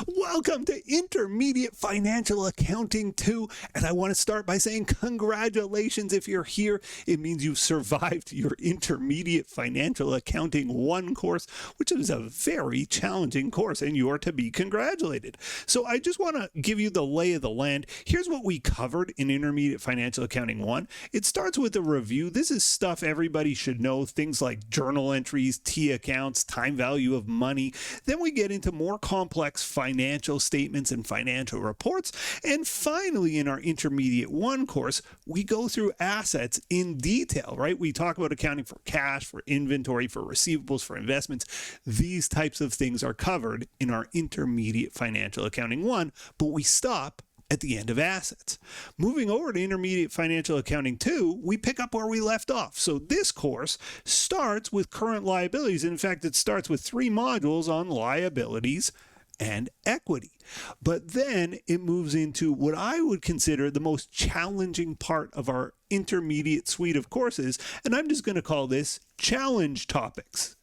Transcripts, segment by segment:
Welcome to Intermediate Financial Accounting 2, and I want to start by saying congratulations if you're here. It means you've survived your Intermediate Financial Accounting 1 course, which is a very challenging course, and you are to be congratulated. So I just want to give you the lay of the land. Here's what we covered in Intermediate Financial Accounting 1. It starts with a review. This is stuff everybody should know, things like journal entries, T accounts, time value of money. Then we get into more complex financial statements and financial reports. And finally, in our Intermediate 1 course, we go through assets in detail, right? We talk about accounting for cash, for inventory, for receivables, for investments. These types of things are covered in our Intermediate Financial Accounting 1, but we stop at the end of assets. Moving over to Intermediate Financial Accounting 2, we pick up where we left off. So this course starts with current liabilities. In fact, it starts with 3 modules on liabilities and equity. But then it moves into what I would consider the most challenging part of our intermediate suite of courses, and I'm just going to call this challenge topics.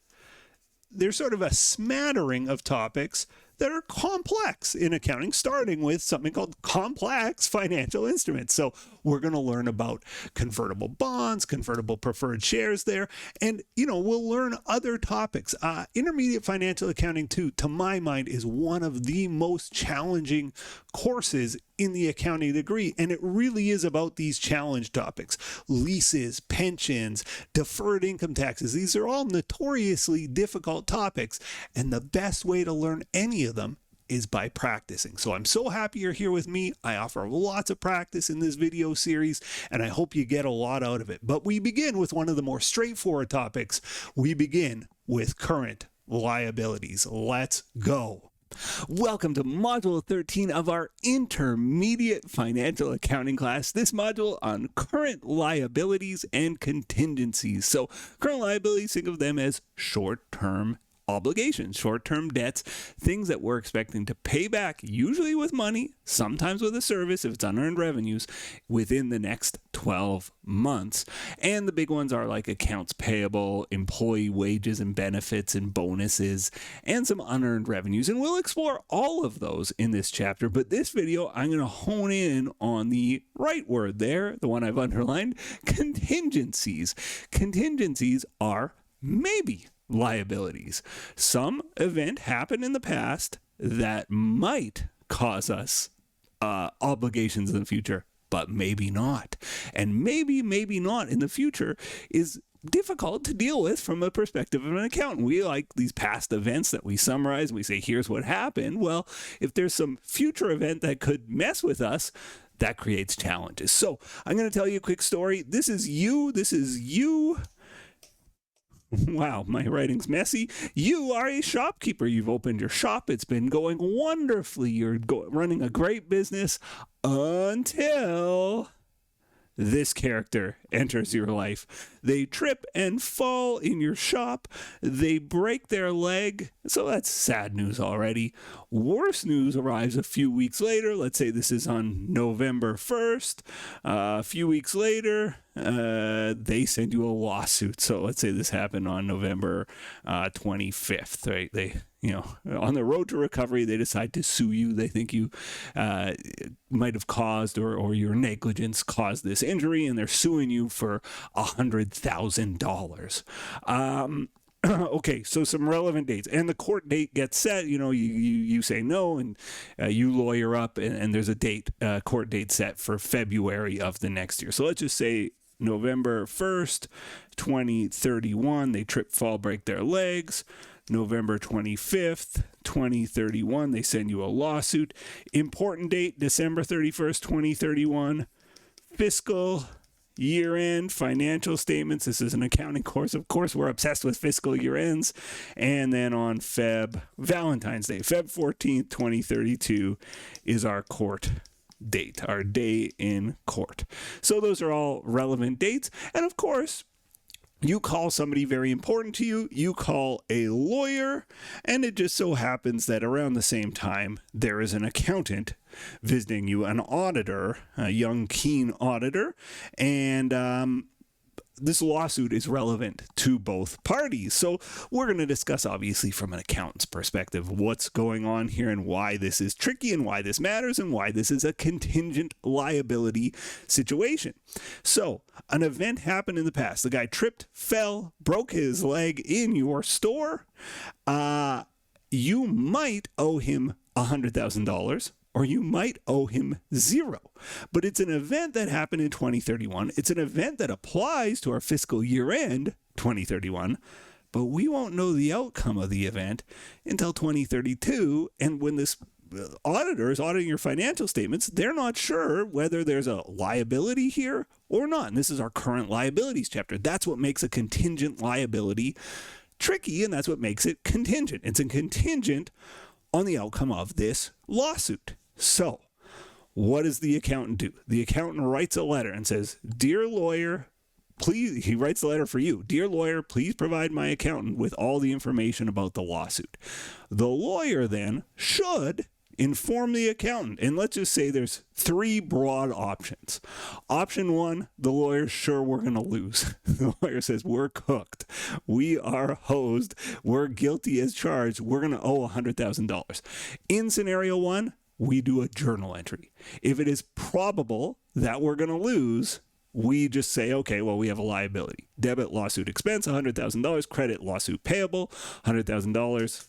There's sort of a smattering of topics that are complex in accounting, starting with something called complex financial instruments. So we're going to learn about convertible bonds, convertible preferred shares there, and, we'll learn other topics. Intermediate Financial Accounting 2, to my mind, is one of the most challenging courses in the accounting degree, and it really is about these challenge topics. Leases, pensions, deferred income taxes, these are all notoriously difficult topics, and the best way to learn any of them is by practicing. So I'm so happy you're here with me. I offer lots of practice in this video series, and I hope you get a lot out of it. But we begin with one of the more straightforward topics. We begin with current liabilities. Let's go. Welcome to Module 13 of our Intermediate Financial Accounting class. This module on current liabilities and contingencies. So current liabilities, think of them as short-term obligations, short-term debts, things that we're expecting to pay back, usually with money, sometimes with a service if it's unearned revenues, within the next 12 months. And the big ones are like accounts payable, employee wages and benefits and bonuses, and some unearned revenues. And we'll explore all of those in this chapter, but this video, I'm going to hone in on the right word there, the one I've underlined, contingencies. Contingencies are maybe liabilities. Some event happened in the past that might cause us obligations in the future, but maybe not. And maybe not in the future is difficult to deal with from a perspective of an accountant. We like these past events that we summarize and we say, here's what happened. Well, if there's some future event that could mess with us, that creates challenges. So I'm going to tell you a quick story. This is you. Wow, my writing's messy. You are a shopkeeper. You've opened your shop. It's been going wonderfully. You're running a great business until this character enters your life. They trip and fall in your shop. They break their leg. So that's sad news already. Worse news arrives a few weeks later. Let's say this is on November 1st. A few weeks later, they send you a lawsuit. So let's say this happened on November 25th, right? They, on the road to recovery, they decide to sue you. They think you might have caused or your negligence caused this injury, and they're suing you for $100,000. Okay, so some relevant dates, and the court date gets set. You say no, and you lawyer up, and there's a court date set for February of the next year. So let's just say November 1st, 2031, they trip, fall, break their legs. November 25th, 2031, they send you a lawsuit. Important date, December 31st, 2031. Fiscal year-end financial statements. This is an accounting course. Of course, we're obsessed with fiscal year-ends. And then on Valentine's Day, Feb 14th, 2032 is our court date, our day in court. So those are all relevant dates. And of course, you call somebody very important to you, you call a lawyer, and it just so happens that around the same time, there is an accountant visiting you, an auditor, a young, keen auditor, and this lawsuit is relevant to both parties. So we're going to discuss, obviously, from an accountant's perspective, what's going on here and why this is tricky and why this matters and why this is a contingent liability situation. So an event happened in the past. The guy tripped, fell, broke his leg in your store. You might owe him $100,000. Or you might owe him $0. But it's an event that happened in 2031. It's an event that applies to our fiscal year end, 2031, but we won't know the outcome of the event until 2032. And when this auditor is auditing your financial statements, they're not sure whether there's a liability here or not. And this is our current liabilities chapter. That's what makes a contingent liability tricky, and that's what makes it contingent. It's a contingent on the outcome of this lawsuit. So, what does the accountant do? The accountant writes a letter and says, "Dear lawyer, please," he writes a letter for you. "Dear lawyer, please provide my accountant with all the information about the lawsuit." The lawyer then should inform the accountant. And let's just say there's 3 broad options. Option 1, the lawyer's sure we're going to lose. The lawyer says, we're cooked. We are hosed. We're guilty as charged. We're going to owe $100,000. In scenario 1, we do a journal entry. If it is probable that we're going to lose, we just say, okay, well, we have a liability. Debit lawsuit expense, $100,000. Credit lawsuit payable, $100,000.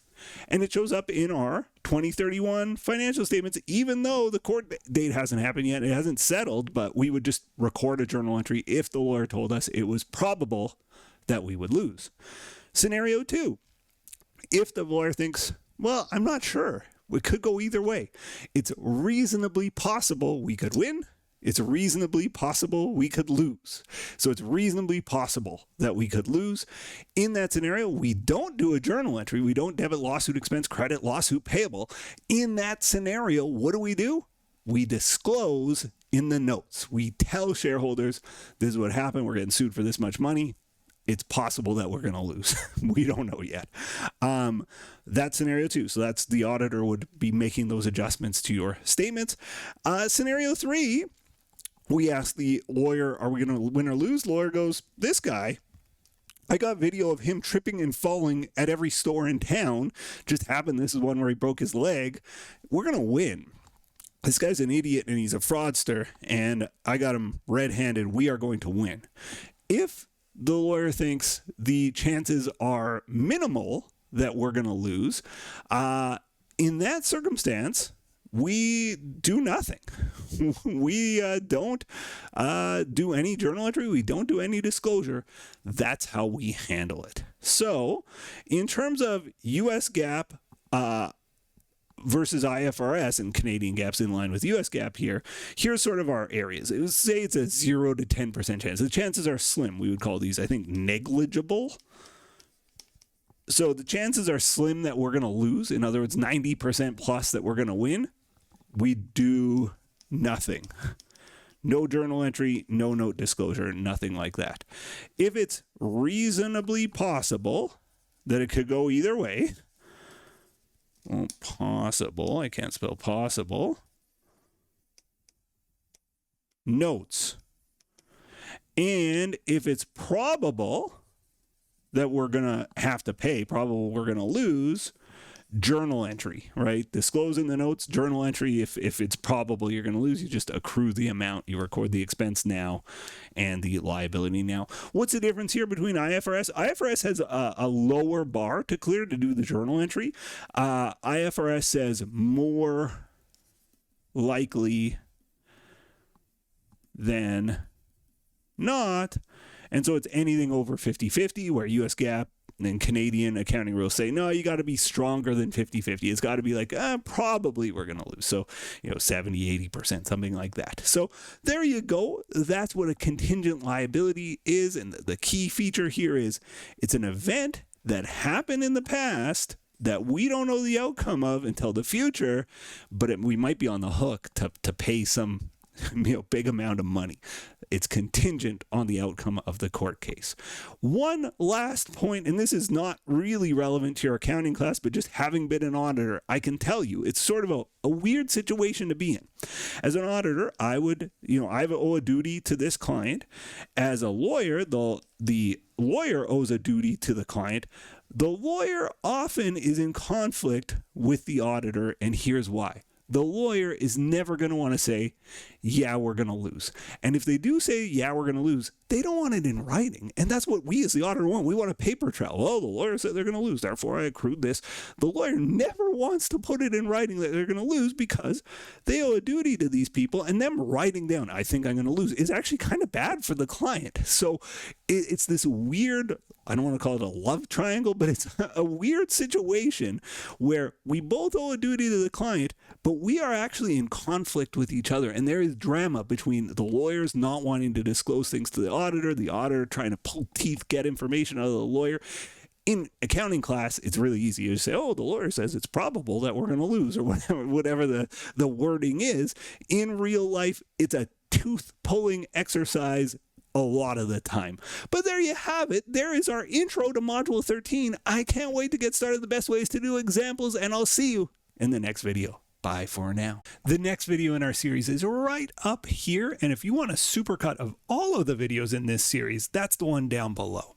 And it shows up in our 2031 financial statements, even though the court date hasn't happened yet. It hasn't settled, but we would just record a journal entry if the lawyer told us it was probable that we would lose. Scenario 2, if the lawyer thinks, well, I'm not sure, it could go either way. It's reasonably possible we could win. It's reasonably possible we could lose. So it's reasonably possible that we could lose. In that scenario, we don't do a journal entry. We don't debit lawsuit expense, credit lawsuit payable. In that scenario, what do? We disclose in the notes. We tell shareholders, this is what happened. We're getting sued for this much money. It's possible that we're going to lose. We don't know yet. That's scenario 2. So that's the auditor would be making those adjustments to your statements. Scenario 3, we ask the lawyer, are we going to win or lose? Lawyer goes, this guy, I got video of him tripping and falling at every store in town. Just happened. This is one where he broke his leg. We're going to win. This guy's an idiot and he's a fraudster, and I got him red-handed. We are going to win. If the lawyer thinks the chances are minimal that we're going to lose, in that circumstance, we do nothing. We don't do any journal entry. We don't do any disclosure. That's how we handle it. So in terms of US GAAP versus IFRS, and Canadian GAAP's in line with US GAAP here, here's sort of our areas. It would say it's a 0 to 10% chance. The chances are slim. We would call these, I think, negligible. So the chances are slim that we're going to lose. In other words, 90% plus that we're going to win. We do nothing. No journal entry, no note disclosure, nothing like that. If it's reasonably possible that it could go either way, well, possible, I can't spell possible, notes. And if it's probable that we're going to have to pay, probable we're going to lose, journal entry, right? Disclose in the notes, journal entry. If it's probable you're going to lose, you just accrue the amount. You record the expense now and the liability now. What's the difference here between IFRS? IFRS has a lower bar to clear to do the journal entry. IFRS says more likely than not. And so it's anything over 50-50, where US GAAP and Canadian accounting rules say, no, you got to be stronger than 50-50. It's got to be like, probably we're going to lose. So, 70, 80%, something like that. So there you go. That's what a contingent liability is. And the key feature here is it's an event that happened in the past that we don't know the outcome of until the future, but we might be on the hook to pay some big amount of money. It's contingent on the outcome of the court case. One last point, and this is not really relevant to your accounting class, but just having been an auditor, I can tell you it's sort of a weird situation to be in. As an auditor, I owe a duty to this client. As a lawyer, the lawyer owes a duty to the client. The lawyer often is in conflict with the auditor, and here's why. The lawyer is never going to want to say, yeah, we're going to lose. And if they do say, yeah, we're going to lose, they don't want it in writing. And that's what we as the auditor want. We want a paper trail. Oh, the lawyer said they're going to lose, therefore I accrued this. The lawyer never wants to put it in writing that they're going to lose because they owe a duty to these people, and them writing down, I think I'm going to lose, is actually kind of bad for the client. So it's this weird, I don't want to call it a love triangle, but it's a weird situation where we both owe a duty to the client, but we are actually in conflict with each other. And there is drama between the lawyers not wanting to disclose things to the auditor trying to pull teeth, get information out of the lawyer. In accounting class, it's really easy. You just say, oh, the lawyer says it's probable that we're going to lose, or whatever the wording is. In real life, it's a tooth-pulling exercise a lot of the time. But there you have it. There is our intro to Module 13. I can't wait to get started the best ways to do examples, and I'll see you in the next video. Bye for now. The next video in our series is right up here, and if you want a supercut of all of the videos in this series, that's the one down below.